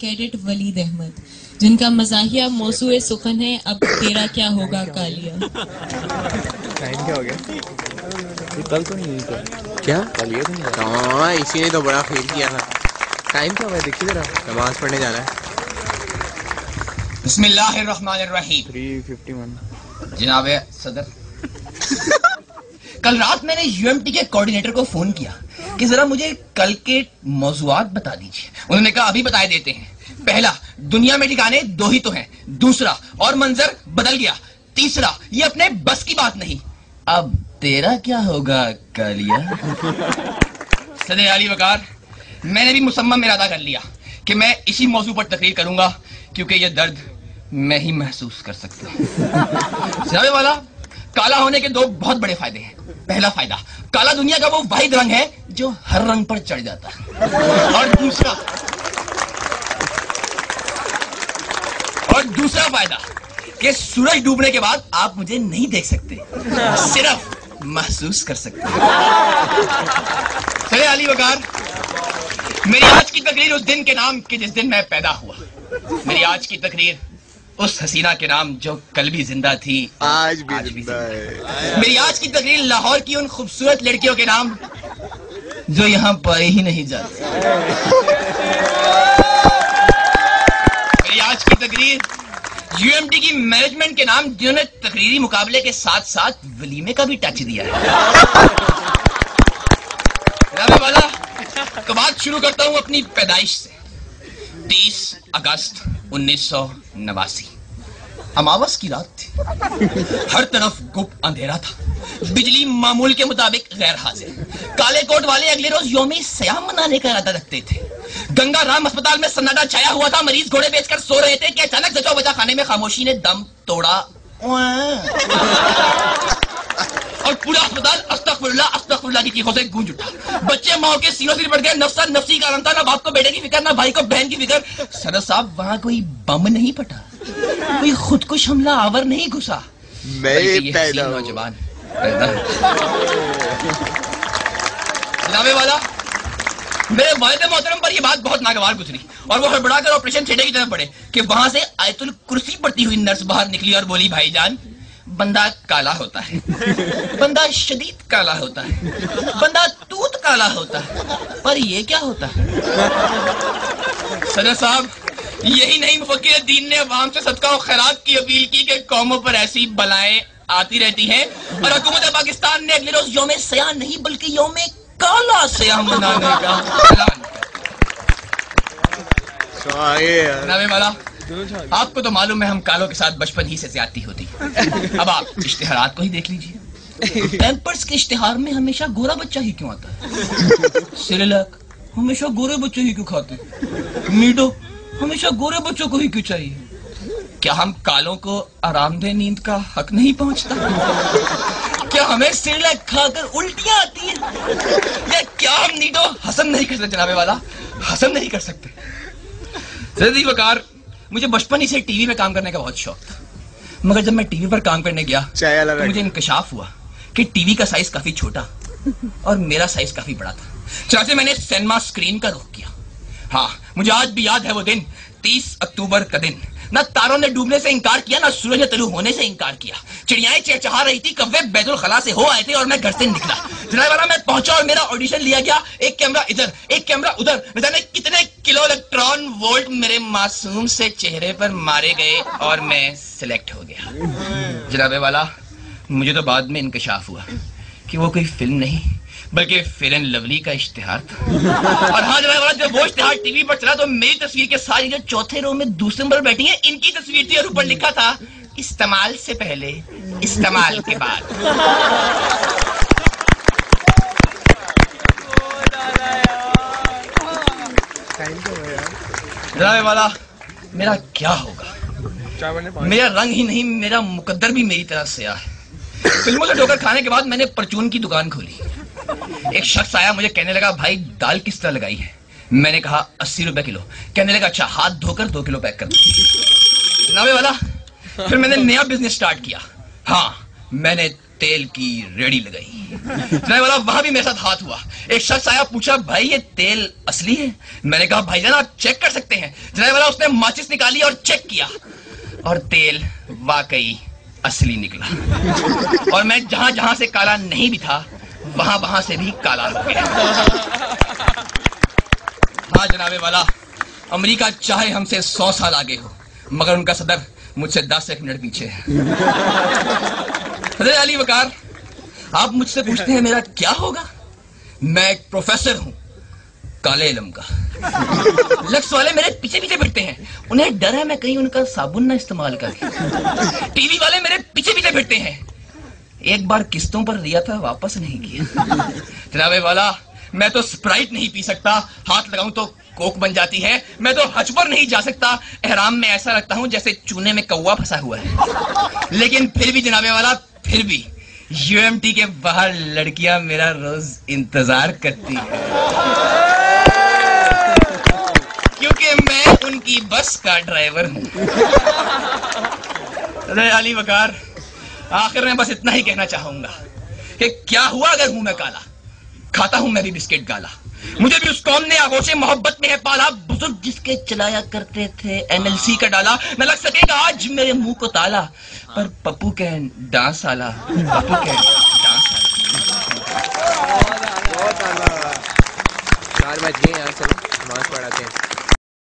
Cadet Waleed Ahmad, जिनका मज़ाहिया मौसूए सुखन है अब तेरा क्या होगा कालिया। टाइम क्या हो गया? ये कल तो नहीं था क्या? कल ये तो नहीं था। हाँ, इसी ने तो बड़ा फेल किया था। टाइम क्या हुआ है देखिए जरा, नमाज पढ़ने जाना है। बिस्मिल्लाहिर्रहमानिर्रहीम। 3:51। जनाब सदर, कल रात मैंने यूएमटी के कोऑर्डिनेटर को फोन किया कि जरा मुझे कल के मौज़ूआत बता दीजिए। उन्होंने कहा अभी बताए देते हैं। पहला, दुनिया में ठिकाने दो ही तो हैं। दूसरा, और मंजर बदल गया। तीसरा, ये अपने बस की बात नहीं। अब तेरा क्या होगा कालिया। सदर आली वकार, मैंने भी मुसम्मम इरादा कर लिया कि मैं इसी मौजू पर तकरीर करूंगा, क्योंकि ये दर्द मैं ही महसूस कर सकता हूं। जनाबे वाला, काला होने के दो बहुत बड़े फायदे हैं। पहला फायदा, काला दुनिया का वो वाहिद रंग है जो हर रंग पर चढ़ जाता है। और दूसरा फायदा कि सूरज डूबने के बाद आप मुझे नहीं देख सकते, सिर्फ महसूस कर सकते हैं। चले अली वकार, मेरी आज की तकरीर उस दिन के नाम की जिस दिन मैं पैदा हुआ। मेरी आज की तकरीर उस हसीना के नाम जो कल भी जिंदा थी, आज भी जिंदा है। मेरी आज की तकरीर लाहौर की उन खूबसूरत लड़कियों के नाम जो यहाँ पाए ही नहीं जाते। मेरी आज की तकरीर यूएमटी की मैनेजमेंट के नाम जिन्होंने तकरीरी मुकाबले के साथ साथ वलीमे का भी टच दिया है। वाला, तो बात शुरू करता हूँ अपनी पैदाइश से। 30 अगस्त 1989, अमावस की रात थी। हर तरफ गुप्त अंधेरा था। बिजली मामूल के मुताबिक गैर हाजिर। काले कोट वाले अगले रोज यौम सयाम मनाने का इरादा रखते थे। गंगा राम अस्पताल में सन्नाटा छाया हुआ था। मरीज घोड़े बेचकर सो रहे थे कि अचानक जचा बचा खाने में खामोशी ने दम तोड़ा और पूरा अस्पताल अस्तगफिरुल्लाह की चीखों से गूंज उठा। बच्चे माओ के सीनों से लिपट गए। नफ्सा नफ्सी का आलम था। ना बाप को बेटे की फिक्र, ना भाई को बहन की फिक्र। सदर साहब, वहां कोई बम नहीं फटा, कोई खुदकुश हमला आवर नहीं घुसा। नौजवान जनाबे वाला, मेरे वालिद मोहतरम पर यह बात बहुत नागवार गुजरी और वो हड़बड़ाकर ऑपरेशन थिएटर की तरफ बढ़े कि वहां से आयतुल कुर्सी पड़ती हुई नर्स बाहर निकली और बोली, भाईजान, बंदा काला होता है, बंदा शदीद काला होता है, बंदा तूत काला होता है, पर ये क्या होता है? सदर साहब, यही नहीं मुफक्किर दीन ने अवाम से सदका और खैरात की अपील की कि कौमों पर ऐसी बलाएं आती रहती हैं और हुकूमत पाकिस्तान ने अगले रोज यौम सयाम नहीं बल्कि यौम काला सयाम मनाने का ऐलान किया। वाला, आपको तो मालूम है हम कालों के साथ बचपन ही से ज्यादती होती। अब आप इश्तिहारात को ही देख लीजिए। पैम्पर्स के इश्तिहार में हमेशा गोरा बच्चा ही क्यों आता है? सिरेलैक हमेशा गोरे बच्चे ही क्यों खाते? मीडो हमेशा गोरे बच्चों को ही क्यों चाहिए? क्या हम कालों को आरामदेह नींद का हक नहीं पहुंचता? क्या हमें सिरेलैक खाकर उल्टियां आती है? या क्या हम नीडो हसन नहीं कर सकते? जनाबे वाला, हसन नहीं कर सकते। जल्दी वकार, मुझे बचपन ही से टीवी में काम करने का बहुत शौक था, मगर जब मैं टीवी पर काम करने गया तो मुझे इंकशाफ हुआ कि टीवी का साइज काफी छोटा और मेरा साइज काफी बड़ा था। चनाचे मैंने सिनेमा स्क्रीन का रुख किया। हाँ, मुझे आज भी याद है वो दिन, 30 अक्टूबर का दिन। ना तारों ने डूबने से इंकार किया, ना सूरज ने तलू होने से इंकार किया। चिड़ियाएं चहचहा रही थी, कव्वे बैतुल खला से हो आए थे और मैं घर से निकला। जनाब वाला, मैं पहुंचा और मेरा ऑडिशन लिया गया। एक कैमरा इधर, एक कैमरा उधर, न जाने कितने किलो इलेक्ट्रॉन वोल्ट मेरे मासूम से चेहरे पर मारे गए और मैं सिलेक्ट हो गया। जनाब वाला, मुझे तो बाद में इंकशाफ हुआ कि वो कोई फिल्म नहीं बल्कि फेयर एंड लवली का इश्तिहार था। और हाँ जनाब वाला, जब वो इश्तिहार टीवी पर चला तो मेरी तस्वीर के साथ जो चौथे रो में दूसरे नंबर बैठी है, इनकी तस्वीर थी और ऊपर लिखा था, इस्तेमाल से पहले, इस्तेमाल के बाद। जनाब वाला, मेरा क्या होगा? मेरा रंग ही नहीं, मेरा मुकद्दर भी मेरी तरह से है। फिल्मों से ठोकर खाने के बाद मैंने परचून की दुकान खोली। एक शख्स आया, मुझे कहने लगा, भाई दाल किस तरह लगाई है? मैंने कहा 80 रुपए किलो। कहने लगा, अच्छा हाथ धोकर 2 किलो पैक कर दो। जनाबे वाला, फिर मैंने नया बिजनेस स्टार्ट किया। हाँ, मैंने तेल की रेडी लगाई। जनाब वाला वहां भी मेरे साथ हाथ हुआ। एक शख्स आया, पूछा भाई ये तेल असली है? मैंने कहा भाईजान आप चेक कर सकते हैं। जनाब वाला उसने माचिस निकाली और चेक किया और तेल वाकई असली निकला। और मैं जहां जहां से काला नहीं भी था वहां वहां से भी काला हो गया। हाँ जनाबे वाला, अमेरिका चाहे हमसे 100 साल आगे हो मगर उनका सदर मुझसे 10 मिनट पीछे है। सदर अली वकार, आप मुझसे पूछते हैं मेरा क्या होगा? मैं एक प्रोफेसर हूं काले इल्म का। लक्स वाले मेरे पीछे पीछे फिरते हैं, उन्हें डर है मैं कहीं उनका साबुन ना इस्तेमाल करके। टीवी वाले मेरे पीछे पीछे फिरते हैं, एक बार किस्तों पर लिया था वापस नहीं किया। जनाबे वाला, मैं तो स्प्राइट नहीं पी सकता, हाथ लगाऊं तो कोक बन जाती है। मैं तो हज पर नहीं जा सकता, एहराम में ऐसा लगता हूं जैसे चूने में कौवा फंसा हुआ है। लेकिन फिर भी जनाबे वाला, फिर भी यूएमटी के बाहर लड़कियां मेरा रोज इंतजार करती है क्योंकि मैं उनकी बस का ड्राइवर हूं। अरे अली वकार, आखिर में बस इतना ही कहना चाहूंगा कि क्या हुआ अगर हूं मैं काला? खाता हूं मैं भी बिस्किट गाला। मुझे भी उस कौम ने आगोशे मोहब्बत में है पाला, बुजुर्ग जिसके चलाया करते थे एमएलसी का डाला। न लग सकेगा आज मेरे मुंह को ताला, पर पप्पू के डांस आला, पप्पू के डांस आला। बहुत आला। 4 बज गए यार, चलो नमाज पढ़ाते हैं।